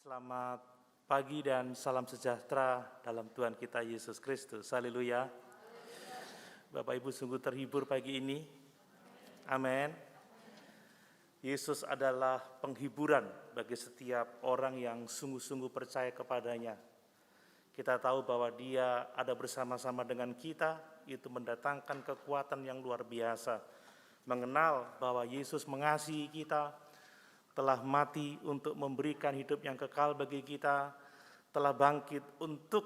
Selamat pagi dan salam sejahtera dalam Tuhan kita Yesus Kristus. Haleluya. Bapak Ibu sungguh terhibur pagi ini. Amin. Yesus adalah penghiburan bagi setiap orang yang sungguh-sungguh percaya kepadanya. Kita tahu bahwa Dia ada bersama-sama dengan kita, itu mendatangkan kekuatan yang luar biasa. Mengenal bahwa Yesus mengasihi kita, telah mati untuk memberikan hidup yang kekal bagi kita, telah bangkit untuk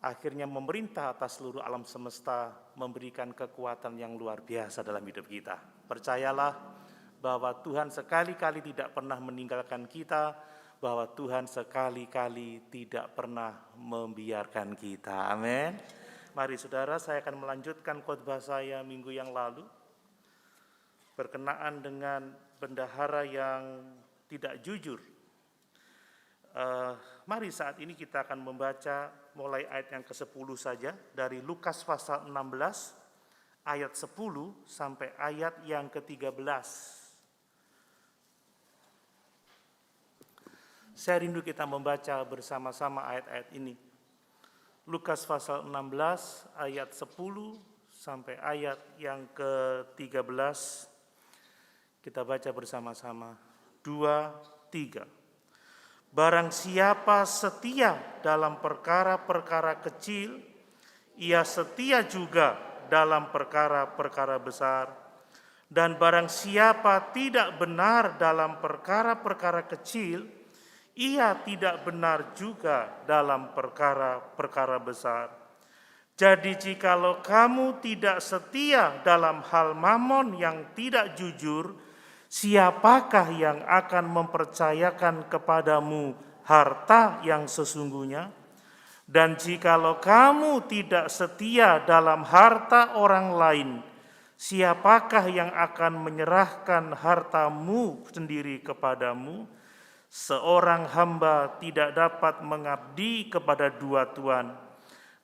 akhirnya memerintah atas seluruh alam semesta, memberikan kekuatan yang luar biasa dalam hidup kita. Percayalah bahwa Tuhan sekali-kali tidak pernah meninggalkan kita, bahwa Tuhan sekali-kali tidak pernah membiarkan kita. Amin. Mari saudara, saya akan melanjutkan khotbah saya minggu yang lalu, berkenaan dengan bendahara yang tidak jujur. Mari saat ini kita akan membaca mulai ayat yang ke-10 saja, dari Lukas pasal 16, ayat 10 sampai ayat yang ke-13. Saya rindu kita membaca bersama-sama ayat-ayat ini. Lukas pasal 16, ayat 10 sampai ayat yang ke-13. Kita baca bersama-sama. 2, 3. Barang siapa setia dalam perkara-perkara kecil, ia setia juga dalam perkara-perkara besar. Dan barang siapa tidak benar dalam perkara-perkara kecil, ia tidak benar juga dalam perkara-perkara besar. Jadi jikalau kamu tidak setia dalam hal mamon yang tidak jujur, siapakah yang akan mempercayakan kepadamu harta yang sesungguhnya? Dan jikalau kamu tidak setia dalam harta orang lain, siapakah yang akan menyerahkan hartamu sendiri kepadamu? Seorang hamba tidak dapat mengabdi kepada dua tuan,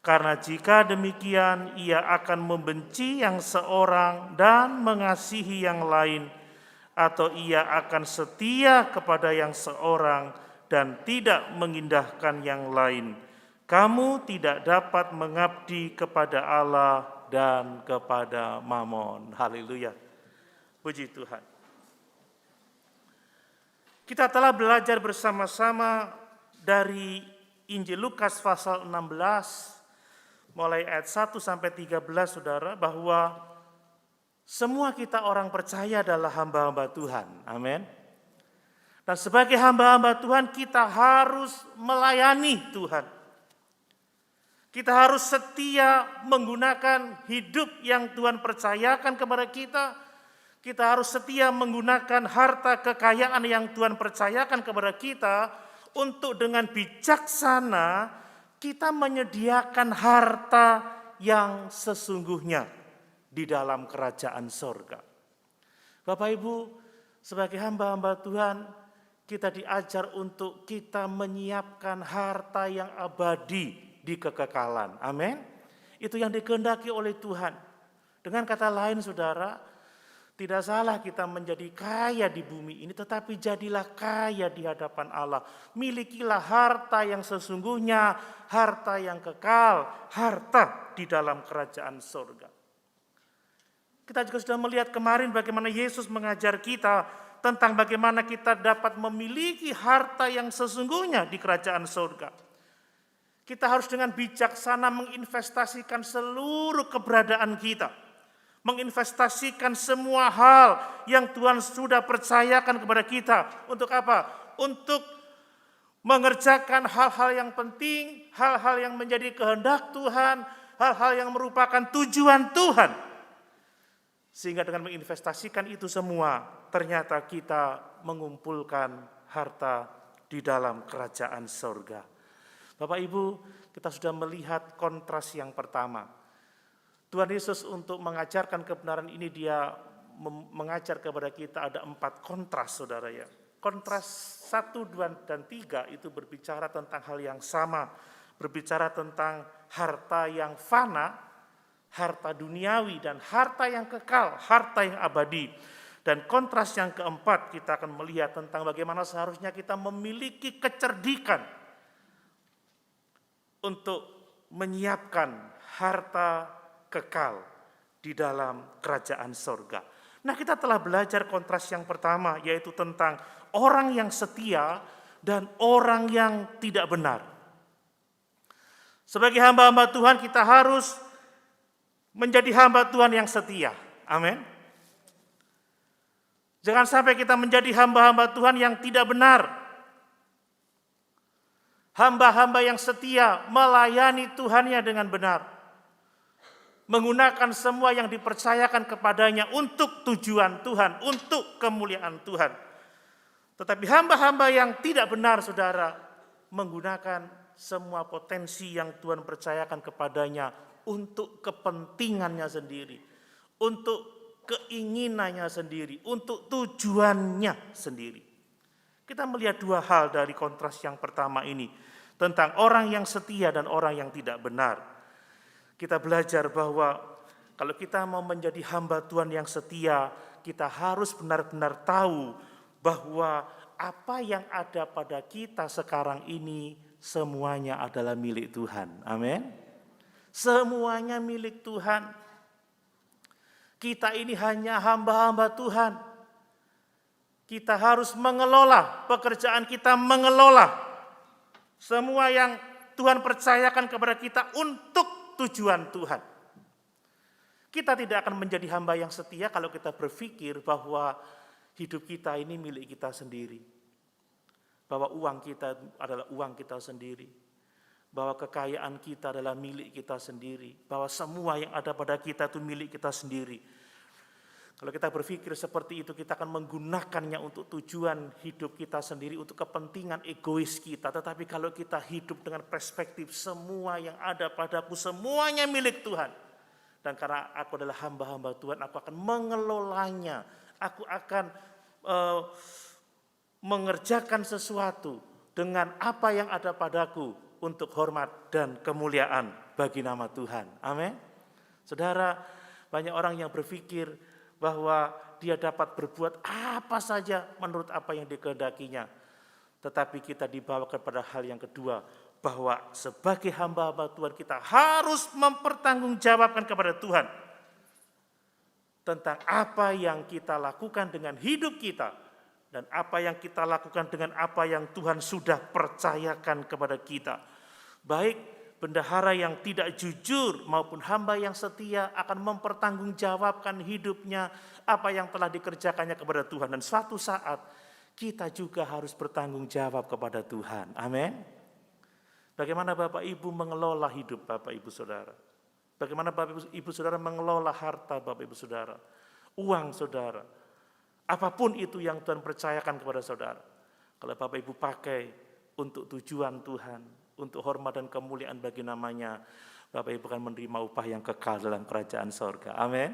karena jika demikian ia akan membenci yang seorang dan mengasihi yang lain, atau ia akan setia kepada yang seorang dan tidak mengindahkan yang lain. Kamu tidak dapat mengabdi kepada Allah dan kepada Mamon. Haleluya. Puji Tuhan. Kita telah belajar bersama-sama dari Injil Lukas pasal 16, mulai ayat 1 sampai 13, saudara, bahwa semua kita orang percaya adalah hamba-hamba Tuhan. Amin. Dan sebagai hamba-hamba Tuhan kita harus melayani Tuhan. Kita harus setia menggunakan hidup yang Tuhan percayakan kepada kita. Kita harus setia menggunakan harta kekayaan yang Tuhan percayakan kepada kita, untuk dengan bijaksana kita menyediakan harta yang sesungguhnya di dalam kerajaan sorga. Bapak Ibu, sebagai hamba-hamba Tuhan, kita diajar untuk kita menyiapkan harta yang abadi di kekekalan. Amin. Itu yang dikehendaki oleh Tuhan. Dengan kata lain, saudara, tidak salah kita menjadi kaya di bumi ini, tetapi jadilah kaya di hadapan Allah. Milikilah harta yang sesungguhnya, harta yang kekal, harta di dalam kerajaan sorga. Kita juga sudah melihat kemarin bagaimana Yesus mengajar kita tentang bagaimana kita dapat memiliki harta yang sesungguhnya di kerajaan surga. Kita harus dengan bijaksana menginvestasikan seluruh keberadaan kita. Menginvestasikan semua hal yang Tuhan sudah percayakan kepada kita. Untuk apa? Untuk mengerjakan hal-hal yang penting, hal-hal yang menjadi kehendak Tuhan, hal-hal yang merupakan tujuan Tuhan. Sehingga dengan menginvestasikan itu semua, ternyata kita mengumpulkan harta di dalam kerajaan sorga. Bapak Ibu, kita sudah melihat kontras yang pertama. Tuhan Yesus untuk mengajarkan kebenaran ini, Dia mengajar kepada kita ada 4 kontras, saudara ya. Kontras 1, 2, dan 3 itu berbicara tentang hal yang sama. Berbicara tentang harta yang fana, harta duniawi, dan harta yang kekal, harta yang abadi. Dan kontras yang keempat, kita akan melihat tentang bagaimana seharusnya kita memiliki kecerdikan untuk menyiapkan harta kekal di dalam kerajaan sorga. Nah, kita telah belajar kontras yang pertama, yaitu tentang orang yang setia dan orang yang tidak benar. Sebagai hamba-hamba Tuhan, kita harus menjadi hamba Tuhan yang setia. Amin. Jangan sampai kita menjadi hamba-hamba Tuhan yang tidak benar. Hamba-hamba yang setia melayani Tuhannya dengan benar. Menggunakan semua yang dipercayakan kepadanya untuk tujuan Tuhan, untuk kemuliaan Tuhan. Tetapi hamba-hamba yang tidak benar, saudara, menggunakan semua potensi yang Tuhan percayakan kepadanya untuk kepentingannya sendiri, untuk keinginannya sendiri, untuk tujuannya sendiri. Kita melihat dua hal dari kontras yang pertama ini, tentang orang yang setia dan orang yang tidak benar. Kita belajar bahwa kalau kita mau menjadi hamba Tuhan yang setia, kita harus benar-benar tahu bahwa apa yang ada pada kita sekarang ini semuanya adalah milik Tuhan. Amin. Semuanya milik Tuhan. Kita ini hanya hamba-hamba Tuhan. Kita harus mengelola pekerjaan kita, mengelola semua yang Tuhan percayakan kepada kita untuk tujuan Tuhan. Kita tidak akan menjadi hamba yang setia kalau kita berpikir bahwa hidup kita ini milik kita sendiri. Bahwa uang kita adalah uang kita sendiri. Bahwa kekayaan kita adalah milik kita sendiri. Bahwa semua yang ada pada kita itu milik kita sendiri. Kalau kita berpikir seperti itu, kita akan menggunakannya untuk tujuan hidup kita sendiri, untuk kepentingan egois kita. Tetapi kalau kita hidup dengan perspektif semua yang ada padaku, semuanya milik Tuhan. Dan karena aku adalah hamba-hamba Tuhan, aku akan mengelolanya. Aku akan mengerjakan sesuatu dengan apa yang ada padaku untuk hormat dan kemuliaan bagi nama Tuhan. Amin. Saudara, banyak orang yang berpikir bahwa dia dapat berbuat apa saja menurut apa yang dikehendakinya. Tetapi kita dibawa kepada hal yang kedua, bahwa sebagai hamba-hamba Tuhan kita harus mempertanggungjawabkan kepada Tuhan tentang apa yang kita lakukan dengan hidup kita dan apa yang kita lakukan dengan apa yang Tuhan sudah percayakan kepada kita. Baik bendahara yang tidak jujur maupun hamba yang setia akan mempertanggungjawabkan hidupnya apa yang telah dikerjakannya kepada Tuhan. Dan suatu saat kita juga harus bertanggung jawab kepada Tuhan. Amin. Bagaimana Bapak Ibu mengelola hidup Bapak Ibu Saudara? Bagaimana Bapak Ibu Saudara mengelola harta Bapak Ibu Saudara? Uang saudara. Apapun itu yang Tuhan percayakan kepada saudara. Kalau Bapak Ibu pakai untuk tujuan Tuhan, untuk hormat dan kemuliaan bagi namanya, Bapak Ibu akan menerima upah yang kekal dalam kerajaan sorga. Amin.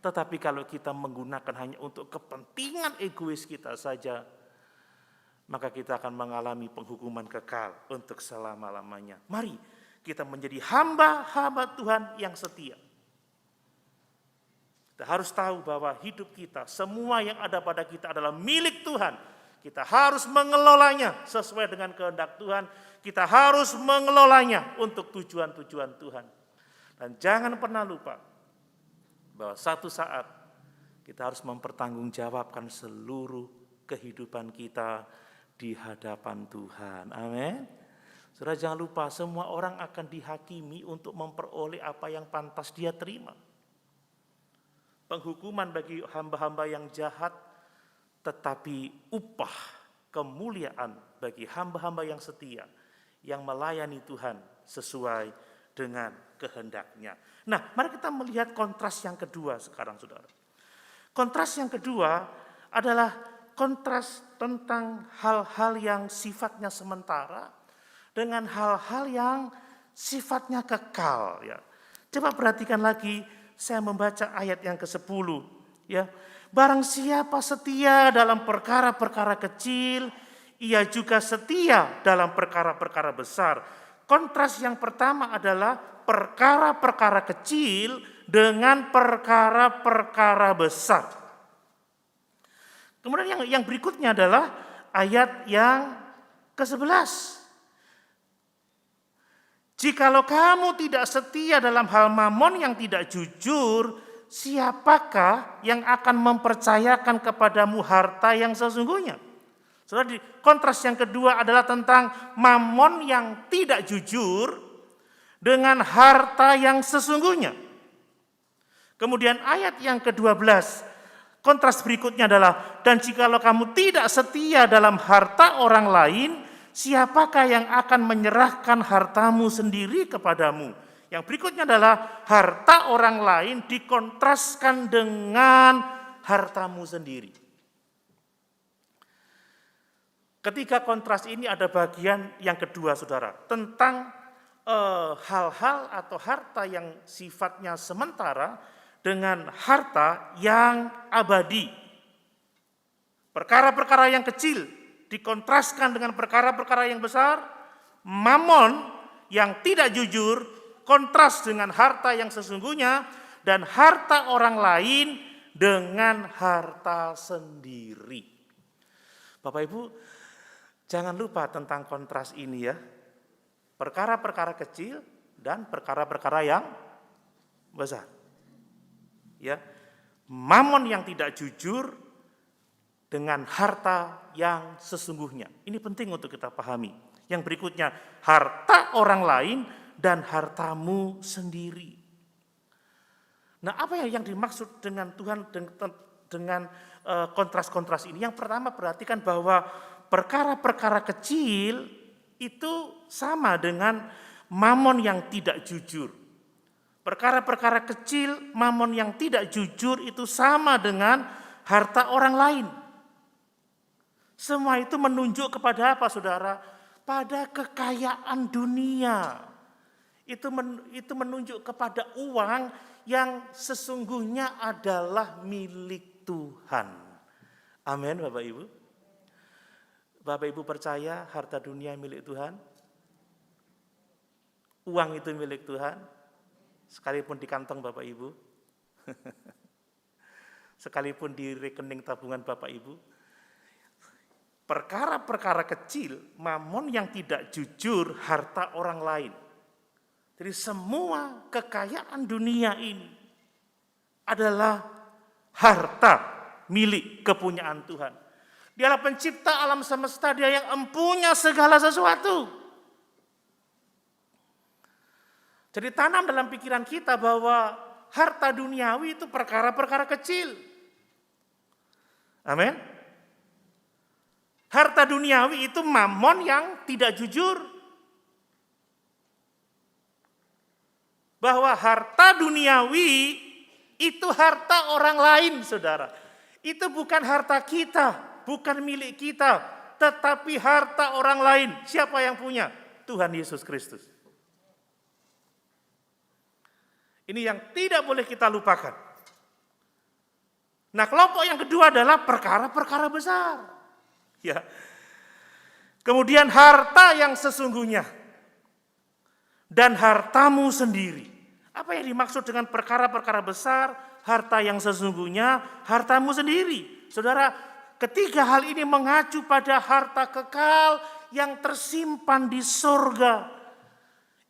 Tetapi kalau kita menggunakan hanya untuk kepentingan egois kita saja, maka kita akan mengalami penghukuman kekal untuk selama-lamanya. Mari kita menjadi hamba-hamba Tuhan yang setia. Kita harus tahu bahwa hidup kita, semua yang ada pada kita adalah milik Tuhan. Kita harus mengelolanya sesuai dengan kehendak Tuhan. Kita harus mengelolanya untuk tujuan-tujuan Tuhan. Dan jangan pernah lupa bahwa satu saat kita harus mempertanggungjawabkan seluruh kehidupan kita di hadapan Tuhan. Amin. Saudara, jangan lupa semua orang akan dihakimi untuk memperoleh apa yang pantas dia terima. Penghukuman bagi hamba-hamba yang jahat, tetapi upah kemuliaan bagi hamba-hamba yang setia, yang melayani Tuhan sesuai dengan kehendaknya. Nah, mari kita melihat kontras yang kedua sekarang, saudara. Kontras yang kedua adalah kontras tentang hal-hal yang sifatnya sementara dengan hal-hal yang sifatnya kekal. Ya. Coba perhatikan lagi, saya membaca ayat yang ke-10. Ya. Barang siapa setia dalam perkara-perkara kecil, ia juga setia dalam perkara-perkara besar. Kontras yang pertama adalah perkara-perkara kecil dengan perkara-perkara besar. Kemudian yang berikutnya adalah ayat yang ke-11. Jikalau kamu tidak setia dalam hal mamon yang tidak jujur, siapakah yang akan mempercayakan kepadamu harta yang sesungguhnya? Saudara, di kontras yang kedua adalah tentang mamon yang tidak jujur dengan harta yang sesungguhnya. Kemudian ayat yang ke-12, kontras berikutnya adalah, dan jikalau kamu tidak setia dalam harta orang lain, siapakah yang akan menyerahkan hartamu sendiri kepadamu? Yang berikutnya adalah harta orang lain dikontraskan dengan hartamu sendiri. Ketika kontras ini ada bagian yang kedua, saudara, tentang hal-hal atau harta yang sifatnya sementara dengan harta yang abadi. Perkara-perkara yang kecil dikontraskan dengan perkara-perkara yang besar. Mamon yang tidak jujur kontras dengan harta yang sesungguhnya, dan harta orang lain dengan harta sendiri. Bapak Ibu, jangan lupa tentang kontras ini ya. Perkara-perkara kecil dan perkara-perkara yang besar. Ya, mamon yang tidak jujur dengan harta yang sesungguhnya. Ini penting untuk kita pahami. Yang berikutnya, harta orang lain dan hartamu sendiri. Nah, apa yang dimaksud dengan Tuhan dengan kontras-kontras ini? Yang pertama, perhatikan bahwa perkara-perkara kecil itu sama dengan mamon yang tidak jujur. Perkara-perkara kecil, mamon yang tidak jujur itu sama dengan harta orang lain. Semua itu menunjuk kepada apa, saudara? Pada kekayaan dunia. Itu menunjuk kepada uang yang sesungguhnya adalah milik Tuhan. Amin, Bapak Ibu. Bapak Ibu percaya harta dunia milik Tuhan? Uang itu milik Tuhan? Sekalipun di kantong Bapak Ibu, sekalipun di rekening tabungan Bapak Ibu, perkara-perkara kecil, mamon yang tidak jujur, harta orang lain. Jadi semua kekayaan dunia ini adalah harta milik kepunyaan Tuhan. Dialah pencipta alam semesta, Dia yang empunya segala sesuatu. Jadi tanam dalam pikiran kita bahwa harta duniawi itu perkara-perkara kecil. Amin. Harta duniawi itu mamon yang tidak jujur. Bahwa harta duniawi itu harta orang lain, saudara. Itu bukan harta kita, bukan milik kita, tetapi harta orang lain. Siapa yang punya? Tuhan Yesus Kristus. Ini yang tidak boleh kita lupakan. Nah, kelompok yang kedua adalah perkara-perkara besar. Ya. Kemudian harta yang sesungguhnya dan hartamu sendiri. Apa yang dimaksud dengan perkara-perkara besar, harta yang sesungguhnya, hartamu sendiri? Saudara, ketiga hal ini mengacu pada harta kekal yang tersimpan di surga.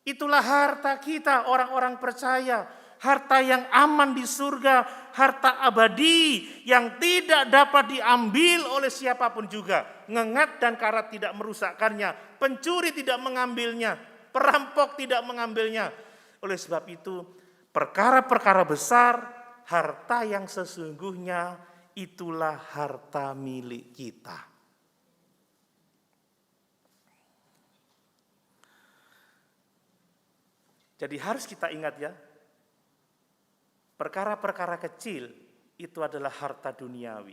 Itulah harta kita, orang-orang percaya. Harta yang aman di surga, harta abadi yang tidak dapat diambil oleh siapapun juga. Ngengat dan karat tidak merusakkannya, pencuri tidak mengambilnya, perampok tidak mengambilnya. Oleh sebab itu, perkara-perkara besar, harta yang sesungguhnya itulah harta milik kita. Jadi harus kita ingat ya, perkara-perkara kecil itu adalah harta duniawi.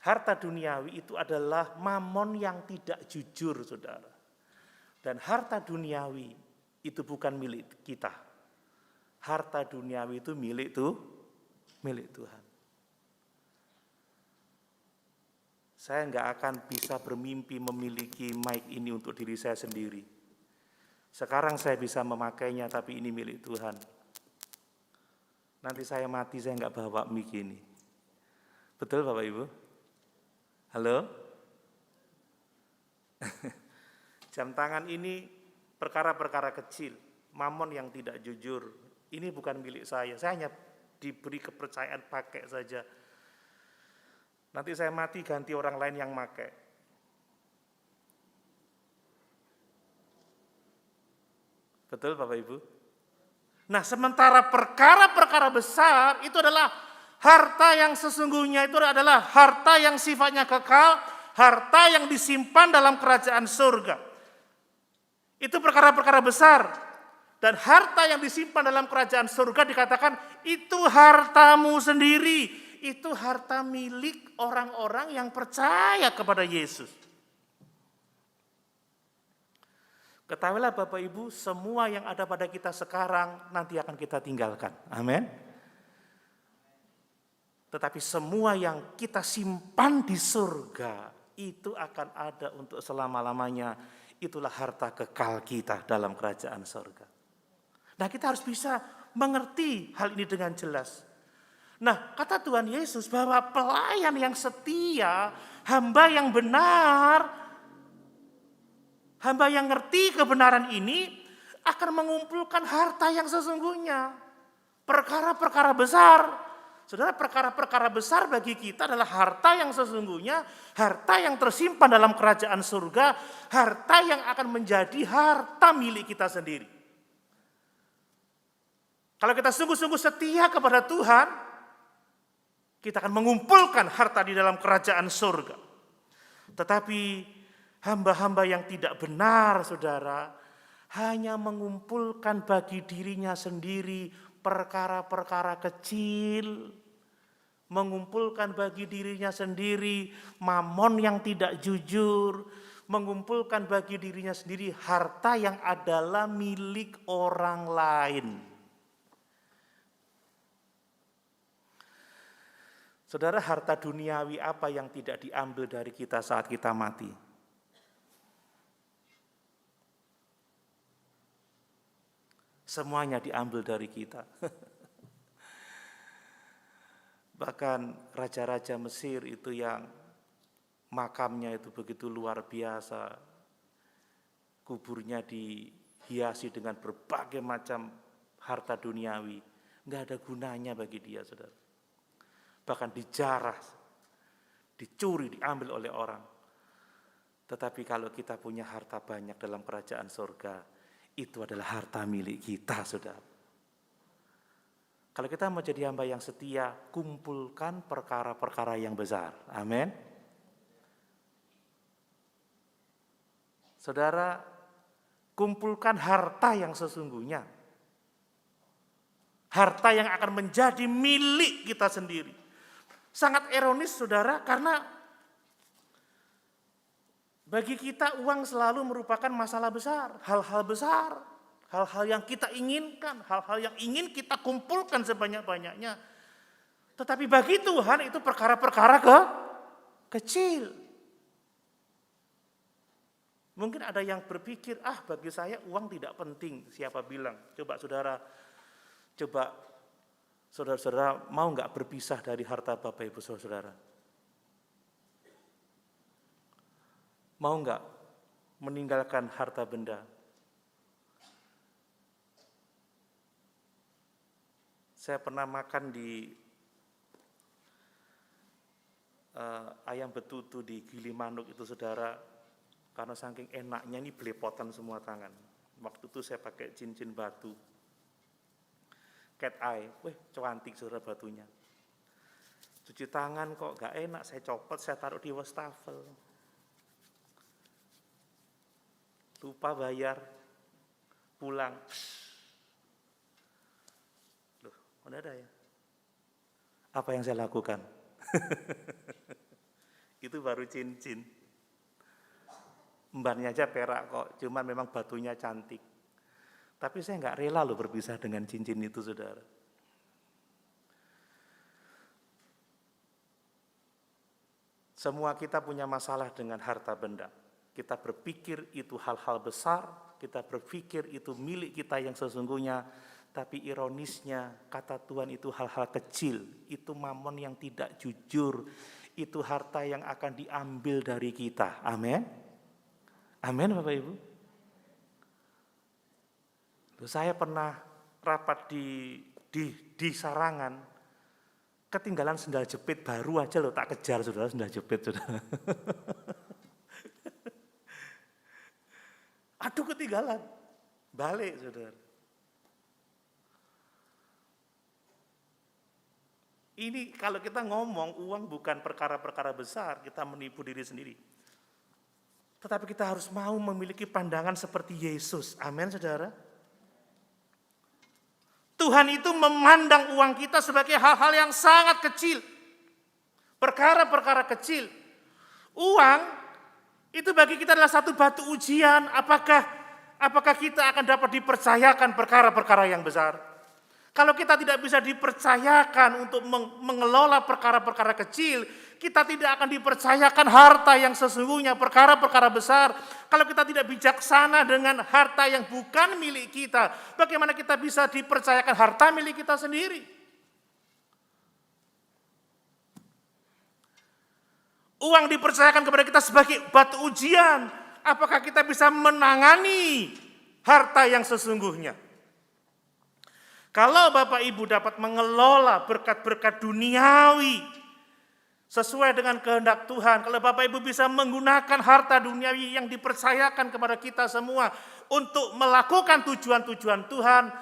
Harta duniawi itu adalah mamon yang tidak jujur, saudara. Dan harta duniawi itu bukan milik kita. Harta duniawi itu milik Tuhan. Saya nggak akan bisa bermimpi memiliki mic ini untuk diri saya sendiri. Sekarang saya bisa memakainya, tapi ini milik Tuhan. Nanti saya mati, saya nggak bawa mic ini. Betul Bapak Ibu? Halo? Jam tangan ini perkara-perkara kecil, mamon yang tidak jujur, ini bukan milik saya hanya diberi kepercayaan pakai saja. Nanti saya mati ganti orang lain yang pakai. Betul Bapak Ibu? Nah, sementara perkara-perkara besar itu adalah harta yang sesungguhnya, itu adalah harta yang sifatnya kekal, harta yang disimpan dalam kerajaan surga. Itu perkara-perkara besar. Dan harta yang disimpan dalam kerajaan surga dikatakan itu hartamu sendiri. Itu harta milik orang-orang yang percaya kepada Yesus. Ketahuilah Bapak Ibu, semua yang ada pada kita sekarang nanti akan kita tinggalkan. Amin. Tetapi semua yang kita simpan di surga itu akan ada untuk selama-lamanya. Itulah harta kekal kita dalam kerajaan surga. Nah, kita harus bisa mengerti hal ini dengan jelas. Nah, kata Tuhan Yesus bahwa pelayan yang setia, hamba yang benar, hamba yang ngerti kebenaran ini akan mengumpulkan harta yang sesungguhnya. Perkara-perkara besar. Saudara, perkara-perkara besar bagi kita adalah harta yang sesungguhnya, harta yang tersimpan dalam kerajaan surga, harta yang akan menjadi harta milik kita sendiri. Kalau kita sungguh-sungguh setia kepada Tuhan, kita akan mengumpulkan harta di dalam kerajaan surga. Tetapi hamba-hamba yang tidak benar, saudara, hanya mengumpulkan bagi dirinya sendiri perkara-perkara kecil, mengumpulkan bagi dirinya sendiri mamon yang tidak jujur, mengumpulkan bagi dirinya sendiri harta yang adalah milik orang lain. Saudara, harta duniawi apa yang tidak diambil dari kita saat kita mati? Semuanya diambil dari kita. Bahkan raja-raja Mesir itu yang makamnya itu begitu luar biasa. Kuburnya dihiasi dengan berbagai macam harta duniawi. Enggak ada gunanya bagi dia, saudara. Bahkan dijarah, dicuri, diambil oleh orang. Tetapi kalau kita punya harta banyak dalam kerajaan surga, itu adalah harta milik kita, saudara. Kalau kita mau jadi hamba yang setia, kumpulkan perkara-perkara yang besar. Amin. Saudara, kumpulkan harta yang sesungguhnya. Harta yang akan menjadi milik kita sendiri. Sangat ironis, saudara, karena bagi kita uang selalu merupakan masalah besar, hal-hal besar, hal-hal yang kita inginkan, hal-hal yang ingin kita kumpulkan sebanyak-banyaknya. Tetapi bagi Tuhan itu perkara-perkara kecil. Mungkin ada yang berpikir, bagi saya uang tidak penting, siapa bilang? Coba saudara-saudara mau nggak berpisah dari harta Bapak Ibu saudara? Mau nggak meninggalkan harta benda? Saya pernah makan di ayam betutu di Gilimanuk itu, saudara, karena saking enaknya ini belepotan semua tangan. Waktu itu saya pakai cincin batu. Cat eye, cantik saudara batunya. Cuci tangan kok gak enak, saya copot, saya taruh di wastafel. Lupa bayar, pulang. Loh, udah ada ya? Apa yang saya lakukan? Itu baru cincin. Embannya aja perak kok, cuman memang batunya cantik. Tapi saya nggak rela loh berpisah dengan cincin itu, saudara. Semua kita punya masalah dengan harta benda. Kita berpikir itu hal-hal besar, kita berpikir itu milik kita yang sesungguhnya, Tetapi ironisnya kata Tuhan itu hal-hal kecil, itu mamon yang tidak jujur, itu harta yang akan diambil dari kita. Amin. Amin Bapak Ibu. Saya pernah rapat di Sarangan, ketinggalan sendal jepit baru aja loh, tak kejar saudara sendal jepit saudara. Aduh ketinggalan, balik saudara. Ini kalau kita ngomong uang bukan perkara-perkara besar, kita menipu diri sendiri. Tetapi kita harus mau memiliki pandangan seperti Yesus. Amin saudara. Tuhan itu memandang uang kita sebagai hal-hal yang sangat kecil. Perkara-perkara kecil. Uang itu bagi kita adalah satu batu ujian. Apakah kita akan dapat dipercayakan perkara-perkara yang besar? Kalau kita tidak bisa dipercayakan untuk mengelola perkara-perkara kecil, kita tidak akan dipercayakan harta yang sesungguhnya, perkara-perkara besar. Kalau kita tidak bijaksana dengan harta yang bukan milik kita, bagaimana kita bisa dipercayakan harta milik kita sendiri? Uang dipercayakan kepada kita sebagai batu ujian. Apakah kita bisa menangani harta yang sesungguhnya? Kalau Bapak Ibu dapat mengelola berkat-berkat duniawi sesuai dengan kehendak Tuhan, kalau Bapak Ibu bisa menggunakan harta duniawi yang dipercayakan kepada kita semua untuk melakukan tujuan-tujuan Tuhan,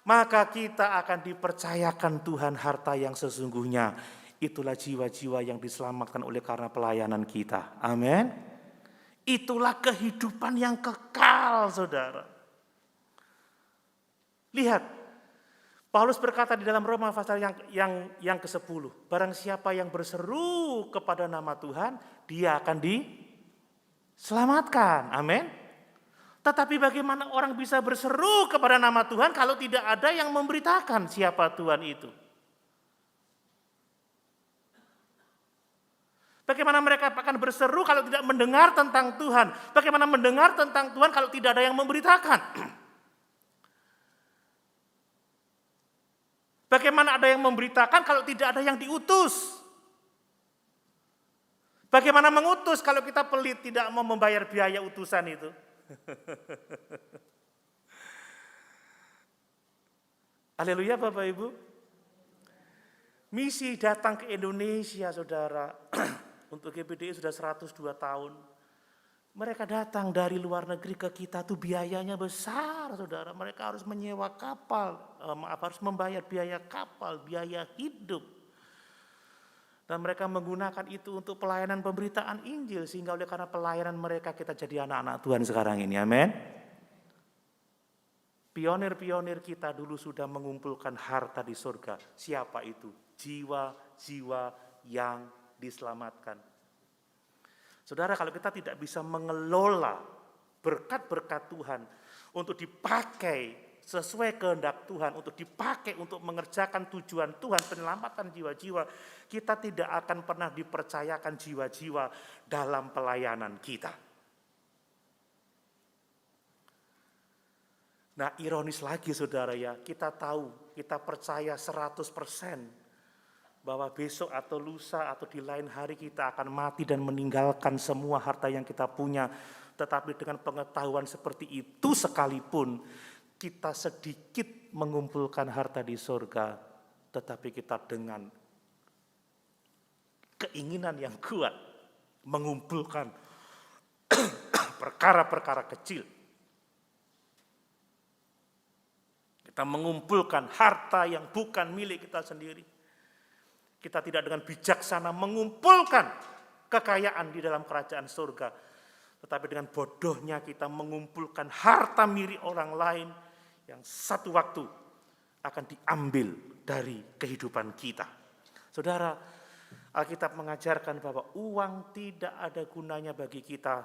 maka kita akan dipercayakan Tuhan harta yang sesungguhnya. Itulah jiwa-jiwa yang diselamatkan oleh karena pelayanan kita. Amin. Itulah kehidupan yang kekal, saudara. Lihat. Paulus berkata di dalam Roma pasal yang ke-10, barang siapa yang berseru kepada nama Tuhan, dia akan diselamatkan. Amin. Tetapi bagaimana orang bisa berseru kepada nama Tuhan kalau tidak ada yang memberitakan siapa Tuhan itu? Bagaimana mereka akan berseru kalau tidak mendengar tentang Tuhan? Bagaimana mendengar tentang Tuhan kalau tidak ada yang memberitakan? Bagaimana ada yang memberitakan kalau tidak ada yang diutus? Bagaimana mengutus kalau kita pelit tidak mau membayar biaya utusan itu? Haleluya Bapak Ibu. Misi datang ke Indonesia saudara, untuk GPDI sudah 102 tahun. Mereka datang dari luar negeri ke kita tuh biayanya besar, saudara. Mereka harus menyewa kapal, harus membayar biaya kapal, biaya hidup. Dan mereka menggunakan itu untuk pelayanan pemberitaan Injil, sehingga oleh karena pelayanan mereka kita jadi anak-anak Tuhan sekarang ini, amin. Pionir-pionir kita dulu sudah mengumpulkan harta di surga. Siapa itu? Jiwa-jiwa yang diselamatkan. Saudara, kalau kita tidak bisa mengelola berkat-berkat Tuhan untuk dipakai sesuai kehendak Tuhan, untuk dipakai untuk mengerjakan tujuan Tuhan, penyelamatan jiwa-jiwa, kita tidak akan pernah dipercayakan jiwa-jiwa dalam pelayanan kita. Nah, ironis lagi saudara ya, kita tahu, kita percaya 100% bahwa besok atau lusa atau di lain hari kita akan mati dan meninggalkan semua harta yang kita punya. Tetapi dengan pengetahuan seperti itu sekalipun, kita sedikit mengumpulkan harta di surga, tetapi kita dengan keinginan yang kuat mengumpulkan perkara-perkara kecil. Kita mengumpulkan harta yang bukan milik kita sendiri. Kita tidak dengan bijaksana mengumpulkan kekayaan di dalam kerajaan surga. Tetapi dengan bodohnya kita mengumpulkan harta milik orang lain yang satu waktu akan diambil dari kehidupan kita. Saudara, Alkitab mengajarkan bahwa uang tidak ada gunanya bagi kita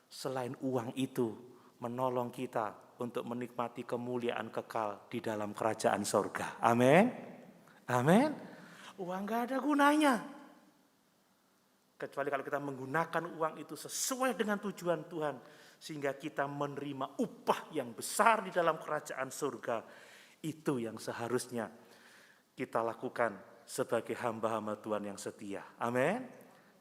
selain uang itu menolong kita untuk menikmati kemuliaan kekal di dalam kerajaan surga. Amin. Amin. Uang gak ada gunanya. Kecuali kalau kita menggunakan uang itu sesuai dengan tujuan Tuhan. Sehingga kita menerima upah yang besar di dalam kerajaan surga. Itu yang seharusnya kita lakukan sebagai hamba-hamba Tuhan yang setia. Amin.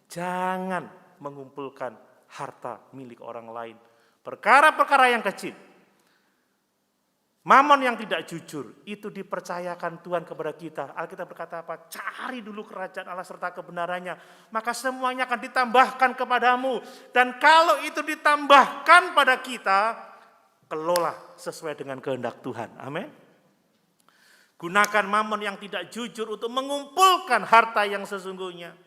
Jangan mengumpulkan harta milik orang lain. Perkara-perkara yang kecil. Mamon yang tidak jujur, itu dipercayakan Tuhan kepada kita. Alkitab berkata apa? Cari dulu kerajaan Allah serta kebenarannya, maka semuanya akan ditambahkan kepadamu. Dan kalau itu ditambahkan pada kita, kelola sesuai dengan kehendak Tuhan. Amin. Gunakan mamon yang tidak jujur untuk mengumpulkan harta yang sesungguhnya.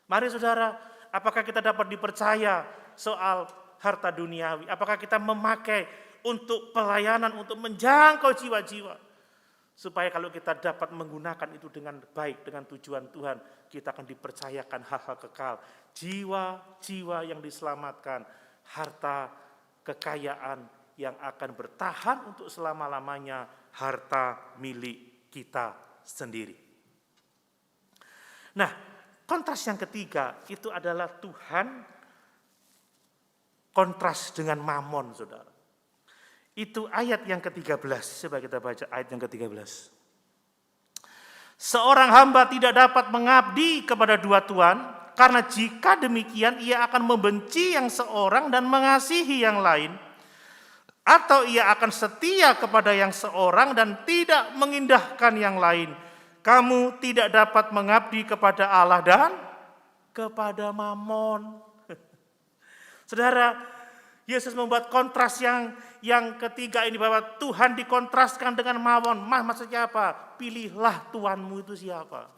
Mari saudara, apakah kita dapat dipercaya soal harta duniawi? Apakah kita memakai untuk pelayanan, untuk menjangkau jiwa-jiwa. Supaya kalau kita dapat menggunakan itu dengan baik, dengan tujuan Tuhan, kita akan dipercayakan hal-hal kekal. Jiwa-jiwa yang diselamatkan, harta kekayaan yang akan bertahan untuk selama-lamanya, harta milik kita sendiri. Nah, kontras yang ketiga itu adalah Tuhan kontras dengan mamon, saudara. Itu ayat yang ke-13. Coba kita baca ayat yang ke-13. Seorang hamba tidak dapat mengabdi kepada dua tuan, karena jika demikian ia akan membenci yang seorang dan mengasihi yang lain, atau ia akan setia kepada yang seorang dan tidak mengindahkan yang lain. Kamu tidak dapat mengabdi kepada Allah dan kepada mamon. Saudara, Yesus membuat kontras yang ketiga ini, bahwa Tuhan dikontraskan dengan mamon. Maksudnya apa? Pilihlah tuanmu itu siapa.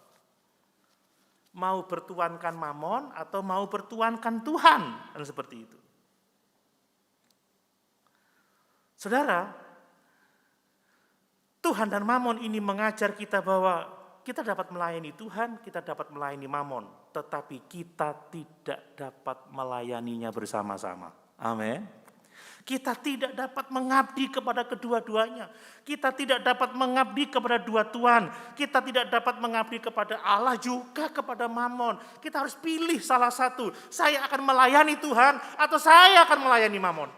Mau bertuankan mamon atau mau bertuankan Tuhan. Dan seperti itu. Saudara, Tuhan dan mamon ini mengajar kita bahwa kita dapat melayani Tuhan, kita dapat melayani mamon. Tetapi kita tidak dapat melayaninya bersama-sama. Amin. Kita tidak dapat mengabdi kepada kedua-duanya. Kita tidak dapat mengabdi kepada dua tuan. Kita tidak dapat mengabdi kepada Allah juga kepada mamon. Kita harus pilih salah satu. Saya akan melayani Tuhan atau saya akan melayani mamon.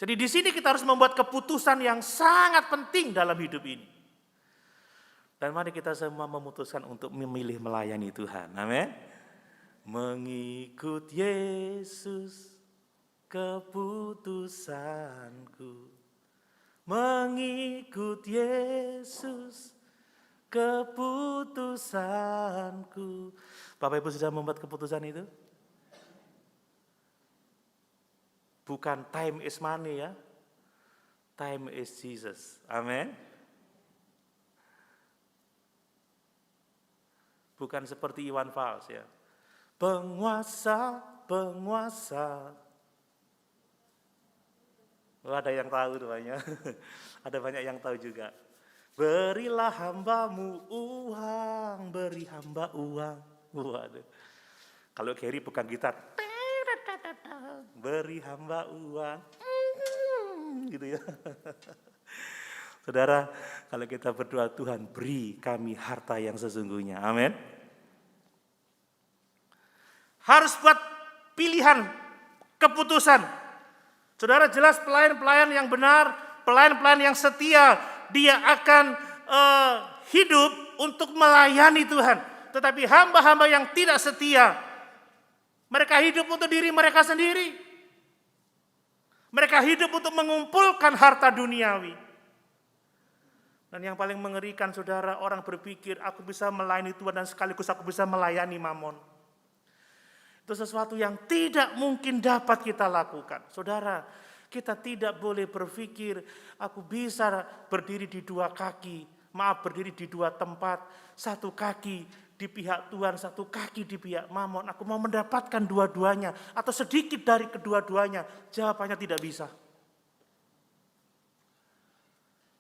Jadi di sini kita harus membuat keputusan yang sangat penting dalam hidup ini. Dan mari kita semua memutuskan untuk memilih melayani Tuhan. Amin. Mengikut Yesus keputusanku. Mengikut Yesus keputusanku. Bapak Ibu sudah membuat keputusan itu? Bukan time is money ya. Time is Jesus. Amin. Bukan seperti Iwan Fals ya. Penguasa, penguasa. Oh, ada yang tahu rupanya. Ada banyak yang tahu juga. Berilah hambamu uang, beri hamba uang. Waduh. Kalau Gary bukan gitar. Beri hamba uang. Gitu ya. Saudara, kalau kita berdoa, Tuhan beri kami harta yang sesungguhnya. Amin. Harus buat pilihan, keputusan. Saudara, jelas pelayan-pelayan yang benar, pelayan-pelayan yang setia, dia akan hidup untuk melayani Tuhan. Tetapi hamba-hamba yang tidak setia, mereka hidup untuk diri mereka sendiri. Mereka hidup untuk mengumpulkan harta duniawi. Dan yang paling mengerikan, saudara, orang berpikir aku bisa melayani Tuhan dan sekaligus aku bisa melayani mamon. Itu sesuatu yang tidak mungkin dapat kita lakukan. Saudara, kita tidak boleh berpikir aku bisa berdiri di dua kaki. Berdiri di dua tempat. Satu kaki di pihak Tuhan, satu kaki di pihak mamon. Aku mau mendapatkan dua-duanya atau sedikit dari kedua-duanya. Jawabannya tidak bisa.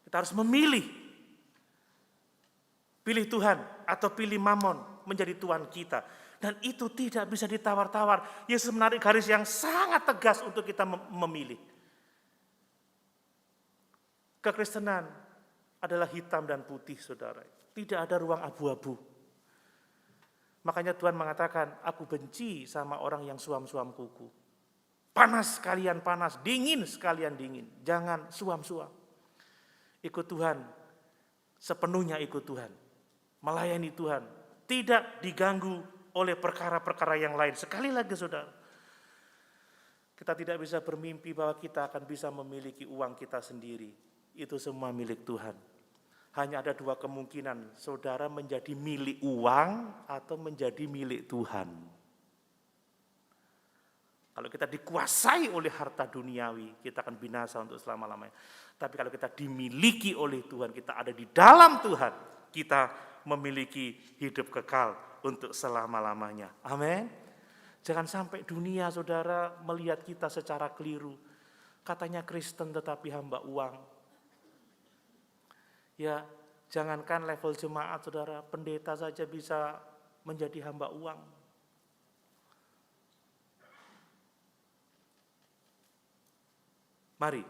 Kita harus memilih. Pilih Tuhan atau pilih mamon menjadi Tuhan kita. Dan itu tidak bisa ditawar-tawar. Yesus menarik garis yang sangat tegas untuk kita memilih. Kekristenan adalah hitam dan putih, saudara. Tidak ada ruang abu-abu. Makanya Tuhan mengatakan, aku benci sama orang yang suam-suam kuku. Panas sekalian panas, dingin sekalian dingin. Jangan suam-suam. Ikut Tuhan, sepenuhnya ikut Tuhan. Melayani Tuhan. Tidak diganggu oleh perkara-perkara yang lain. Sekali lagi saudara, kita tidak bisa bermimpi bahwa kita akan bisa memiliki uang kita sendiri. Itu semua milik Tuhan. Hanya ada dua kemungkinan, saudara menjadi milik uang atau menjadi milik Tuhan. Kalau kita dikuasai oleh harta duniawi, kita akan binasa untuk selama-lamanya. Tapi kalau kita dimiliki oleh Tuhan, kita ada di dalam Tuhan, kita memiliki hidup kekal untuk selama-lamanya. Amin. Jangan sampai dunia saudara melihat kita secara keliru. Katanya Kristen tetapi hamba uang. Ya, jangankan level jemaat saudara, pendeta saja bisa menjadi hamba uang. Mari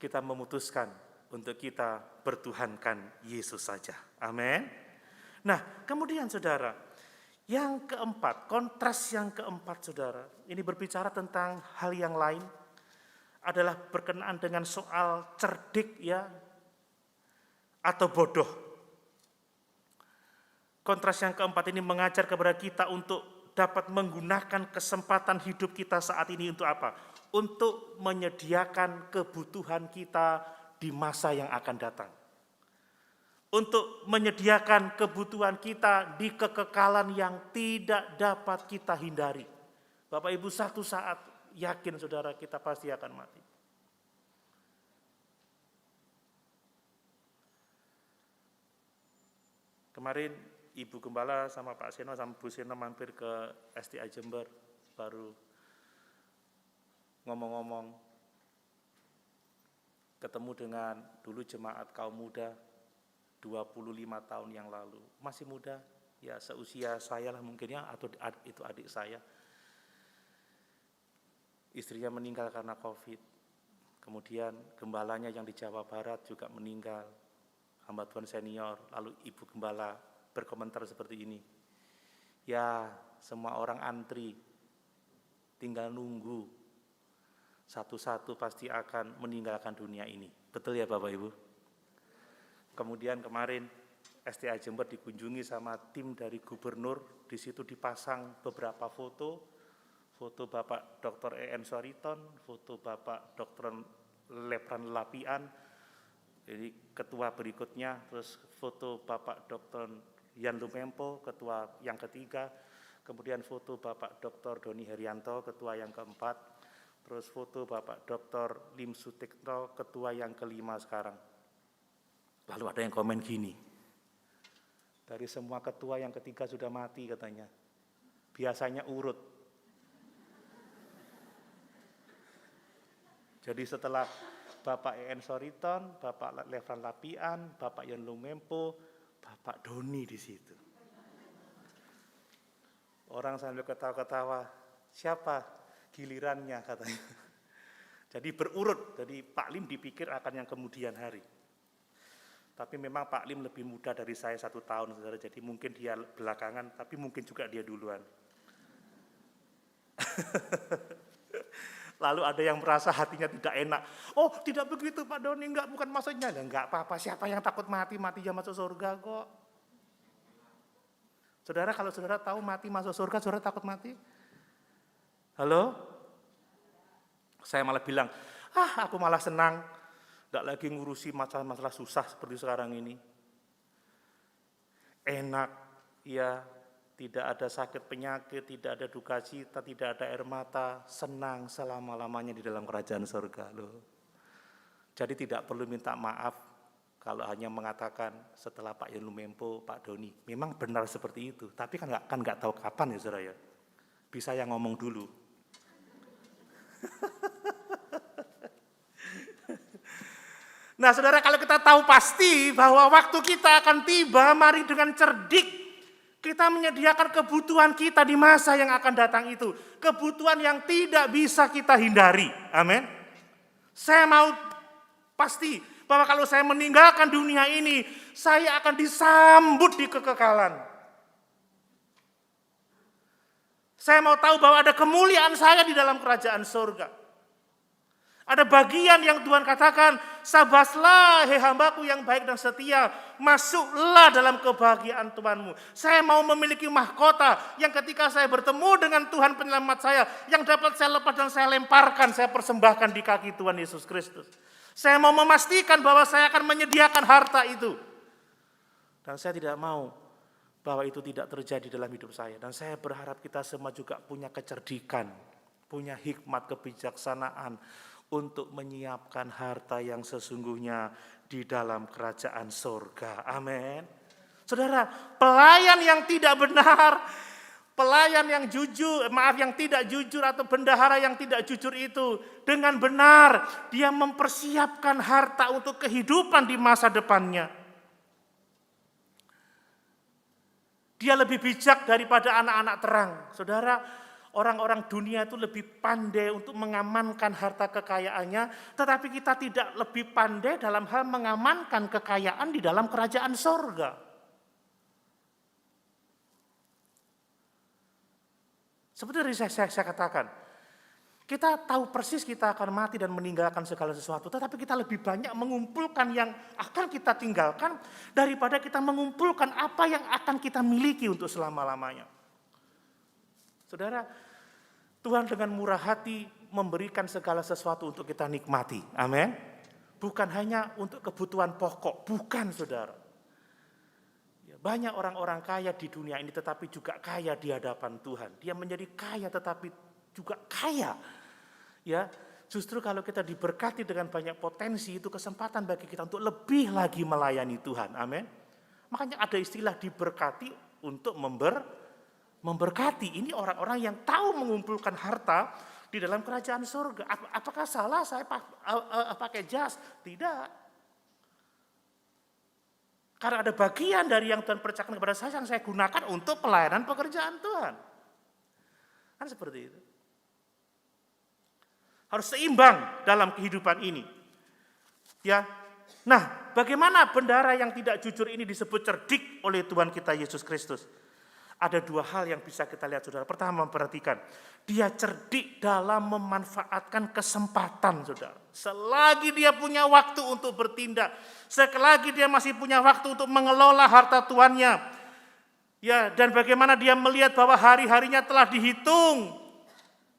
kita memutuskan untuk kita bertuhankan Yesus saja. Amin. Nah, kemudian saudara, yang keempat, kontras yang keempat saudara, ini berbicara tentang hal yang lain, adalah berkenaan dengan soal cerdik ya, atau bodoh. Kontras yang keempat ini mengajar kepada kita untuk dapat menggunakan kesempatan hidup kita saat ini untuk apa? Untuk menyediakan kebutuhan kita di masa yang akan datang. Untuk menyediakan kebutuhan kita di kekekalan yang tidak dapat kita hindari. Bapak Ibu, satu saat yakin saudara kita pasti akan mati. Kemarin Ibu Gembala sama Pak Seno sama Bu Seno mampir ke SDA Jember, baru ngomong-ngomong, ketemu dengan dulu jemaat kaum muda 25 tahun yang lalu. Masih muda, ya seusia saya lah mungkin ya, atau itu adik saya. Istrinya meninggal karena COVID. Kemudian gembalanya yang di Jawa Barat juga meninggal. Hamba Tuhan senior, lalu Ibu Gembala berkomentar seperti ini. Ya, semua orang antri, tinggal nunggu. Satu-satu pasti akan meninggalkan dunia ini. Betul ya Bapak Ibu? Kemudian kemarin SDA Jember dikunjungi sama tim dari gubernur. Di situ dipasang beberapa foto Bapak Dr. E.N. Soriton, foto Bapak Dr. Lepran Lapian, jadi ketua berikutnya, terus foto Bapak Dr. Yan Lumempo, ketua yang ketiga, kemudian foto Bapak Dr. Doni Herianto, ketua yang keempat, terus foto Bapak Dr. Lim Sutikno, ketua yang kelima sekarang. Lalu ada yang komen gini, dari semua ketua yang ketiga sudah mati katanya, biasanya urut. Jadi setelah Bapak E.N. Soriton, Bapak Lepran Lapian, Bapak Yan Lumempo, Bapak Doni di situ. Orang sambil ketawa-ketawa, siapa gilirannya katanya. Jadi berurut, jadi Pak Lim dipikir akan yang kemudian hari. Tapi memang Pak Lim lebih muda dari saya 1 tahun, saudara. Jadi mungkin dia belakangan, tapi mungkin juga dia duluan. Lalu ada yang merasa hatinya tidak enak. Oh tidak begitu Pak Doni, enggak, bukan maksudnya. Enggak apa-apa, siapa yang takut mati, matinya masuk surga kok. Saudara, kalau saudara tahu mati masuk surga, saudara takut mati? Halo? Saya malah bilang, aku malah senang. Enggak lagi ngurusi masalah-masalah susah seperti sekarang ini. Enak, ya. Tidak ada sakit penyakit, tidak ada duka cita, tidak ada air mata, senang selama-lamanya di dalam kerajaan surga loh. Jadi tidak perlu minta maaf kalau hanya mengatakan setelah Pak Yan Lumempo, Pak Doni. Memang benar seperti itu, tapi kan nggak tahu kapan ya saudara ya. Bisa yang ngomong dulu. Nah saudara, kalau kita tahu pasti bahwa waktu kita akan tiba, mari dengan cerdik kita menyediakan kebutuhan kita di masa yang akan datang itu. Kebutuhan yang tidak bisa kita hindari. Amin. Saya mau pasti bahwa kalau saya meninggalkan dunia ini, saya akan disambut di kekekalan. Saya mau tahu bahwa ada kemuliaan saya di dalam kerajaan surga. Ada bagian yang Tuhan katakan, sabaslah hei hambaku yang baik dan setia, masuklah dalam kebahagiaan Tuhanmu. Saya mau memiliki mahkota yang ketika saya bertemu dengan Tuhan penyelamat saya, yang dapat saya lepas dan saya lemparkan, saya persembahkan di kaki Tuhan Yesus Kristus. Saya mau memastikan bahwa saya akan menyediakan harta itu. Dan saya tidak mau bahwa itu tidak terjadi dalam hidup saya. Dan saya berharap kita semua juga punya kecerdikan, punya hikmat kebijaksanaan untuk menyiapkan harta yang sesungguhnya di dalam kerajaan surga. Amin. Saudara, pelayan yang tidak benar, pelayan yang yang tidak jujur atau bendahara yang tidak jujur itu dengan benar dia mempersiapkan harta untuk kehidupan di masa depannya. Dia lebih bijak daripada anak-anak terang. Saudara, orang-orang dunia itu lebih pandai untuk mengamankan harta kekayaannya, tetapi kita tidak lebih pandai dalam hal mengamankan kekayaan di dalam kerajaan sorga. Seperti saya katakan, kita tahu persis kita akan mati dan meninggalkan segala sesuatu, tetapi kita lebih banyak mengumpulkan yang akan kita tinggalkan daripada kita mengumpulkan apa yang akan kita miliki untuk selama-lamanya. Saudara, Tuhan dengan murah hati memberikan segala sesuatu untuk kita nikmati. Amin. Bukan hanya untuk kebutuhan pokok, bukan saudara. Banyak orang-orang kaya di dunia ini tetapi juga kaya di hadapan Tuhan. Dia menjadi kaya tetapi juga kaya. Ya, justru kalau kita diberkati dengan banyak potensi, itu kesempatan bagi kita untuk lebih lagi melayani Tuhan. Amin. Makanya ada istilah diberkati untuk memberkati. Ini orang-orang yang tahu mengumpulkan harta di dalam kerajaan surga. Apakah salah saya pakai jas? Tidak. Karena ada bagian dari yang Tuhan percayakan kepada saya yang saya gunakan untuk pelayanan pekerjaan Tuhan. Kan seperti itu. Harus seimbang dalam kehidupan ini. Ya. Nah, bagaimana bendahara yang tidak jujur ini disebut cerdik oleh Tuhan kita Yesus Kristus? Ada dua hal yang bisa kita lihat saudara. Pertama, perhatikan. Dia cerdik dalam memanfaatkan kesempatan saudara. Selagi dia punya waktu untuk bertindak. Selagi dia masih punya waktu untuk mengelola harta tuannya. Ya, dan bagaimana dia melihat bahwa hari-harinya telah dihitung.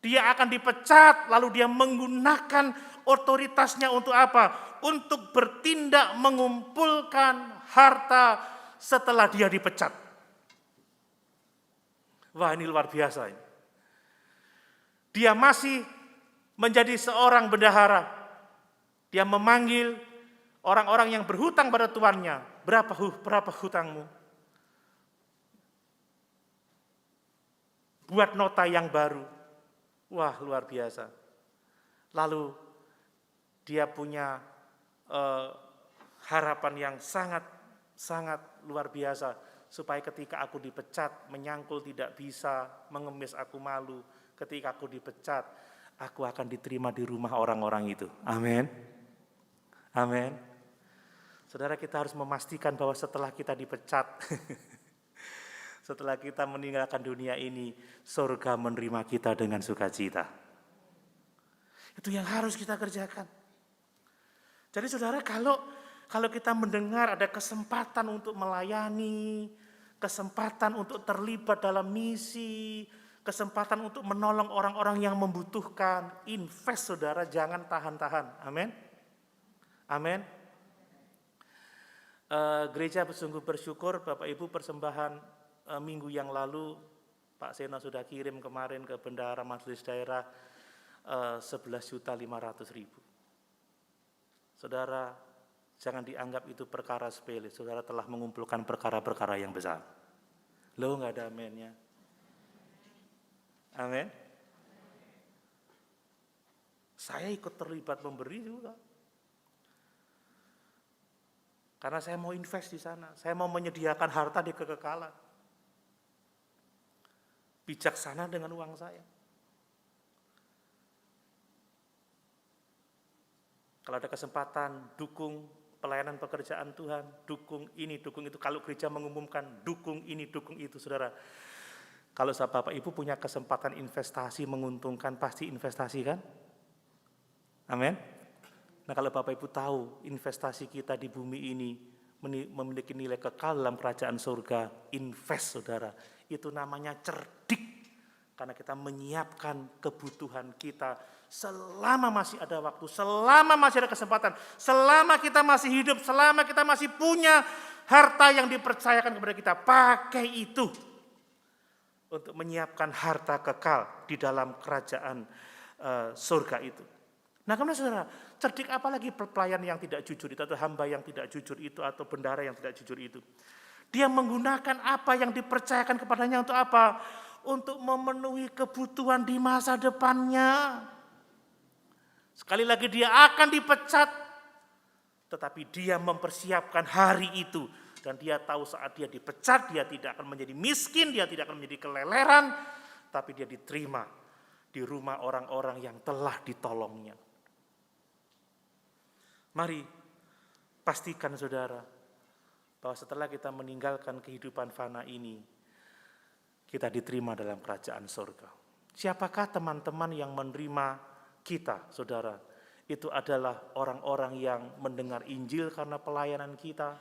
Dia akan dipecat, lalu dia menggunakan otoritasnya untuk apa? Untuk bertindak mengumpulkan harta setelah dia dipecat. Wah, ini luar biasa ini. Dia masih menjadi seorang bendahara. Dia memanggil orang-orang yang berhutang pada tuannya. Berapa hutangmu? Buat nota yang baru. Wah, luar biasa. Lalu dia punya harapan yang sangat luar biasa. Supaya ketika aku dipecat, menyangkul tidak bisa, mengemis aku malu. Ketika aku dipecat, aku akan diterima di rumah orang-orang itu. Amin. Amin. Saudara, kita harus memastikan bahwa setelah kita dipecat, setelah kita meninggalkan dunia ini, surga menerima kita dengan sukacita. Itu yang harus kita kerjakan. Jadi saudara, kalau kita mendengar ada kesempatan untuk melayani, kesempatan untuk terlibat dalam misi, kesempatan untuk menolong orang-orang yang membutuhkan, invest saudara, jangan tahan-tahan. Amin. Amin. Gereja sungguh bersyukur Bapak Ibu persembahan minggu yang lalu Pak Seno sudah kirim kemarin ke Bendahara Majelis Daerah 11.500.000. Saudara, jangan dianggap itu perkara sepele. Saudara telah mengumpulkan perkara-perkara yang besar. Loh, nggak ada amennya. Amin. Saya ikut terlibat memberi juga. Karena saya mau invest di sana. Saya mau menyediakan harta di kekekalan. Bijaksana dengan uang saya. Kalau ada kesempatan, dukung pelayanan pekerjaan Tuhan, dukung ini, dukung itu. Kalau gereja mengumumkan, dukung ini, dukung itu, saudara. Kalau Bapak Ibu punya kesempatan investasi menguntungkan, pasti investasi kan? Amin. Nah kalau Bapak Ibu tahu investasi kita di bumi ini memiliki nilai kekal dalam kerajaan surga, invest saudara, itu namanya cerdik. Karena kita menyiapkan kebutuhan kita selama masih ada waktu, selama masih ada kesempatan, selama kita masih hidup, selama kita masih punya harta yang dipercayakan kepada kita, pakai itu untuk menyiapkan harta kekal di dalam kerajaan surga itu. Nah kemudian saudara, cerdik apalagi pelayan yang tidak jujur itu, atau hamba yang tidak jujur itu, atau bendara yang tidak jujur itu. Dia menggunakan apa yang dipercayakan kepadanya untuk apa? Untuk memenuhi kebutuhan di masa depannya. Sekali lagi dia akan dipecat, tetapi dia mempersiapkan hari itu. Dan dia tahu saat dia dipecat, dia tidak akan menjadi miskin, dia tidak akan menjadi keleleran, tapi dia diterima di rumah orang-orang yang telah ditolongnya. Mari pastikan saudara, bahwa setelah kita meninggalkan kehidupan fana ini, kita diterima dalam kerajaan surga. Siapakah teman-teman yang menerima kita, saudara? Itu adalah orang-orang yang mendengar Injil karena pelayanan kita,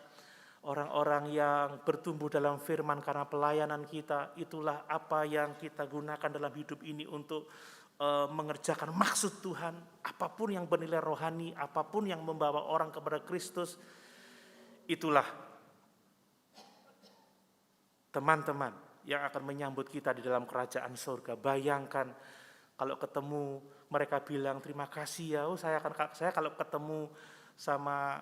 orang-orang yang bertumbuh dalam firman karena pelayanan kita. Itulah apa yang kita gunakan dalam hidup ini untuk mengerjakan maksud Tuhan. Apapun yang bernilai rohani, apapun yang membawa orang kepada Kristus, itulah teman-teman yang akan menyambut kita di dalam kerajaan surga. Bayangkan kalau ketemu mereka bilang terima kasih ya, saya kalau ketemu sama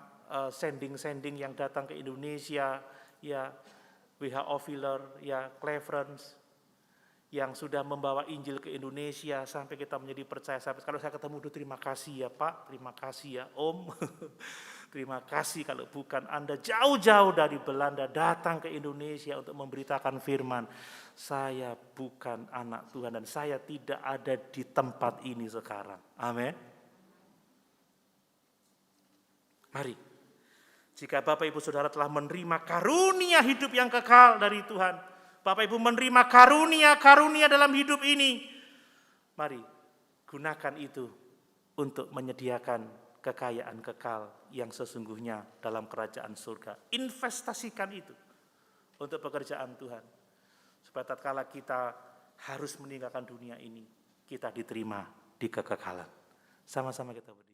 sending-sending yang datang ke Indonesia, ya W.H. Offiler, ya Cleverance, yang sudah membawa Injil ke Indonesia sampai kita menjadi percaya. Kalau saya ketemu, terima kasih ya Pak, terima kasih ya Om, terima kasih kalau bukan Anda jauh-jauh dari Belanda datang ke Indonesia untuk memberitakan firman. Saya bukan anak Tuhan dan saya tidak ada di tempat ini sekarang. Amin. Mari, jika Bapak Ibu Saudara telah menerima karunia hidup yang kekal dari Tuhan, Bapak Ibu menerima karunia dalam hidup ini, mari gunakan itu untuk menyediakan kekayaan kekal yang sesungguhnya dalam kerajaan surga. Investasikan itu untuk pekerjaan Tuhan, supaya tatkala kita harus meninggalkan dunia ini, kita diterima di kekekalan. Sama-sama kita berdiri.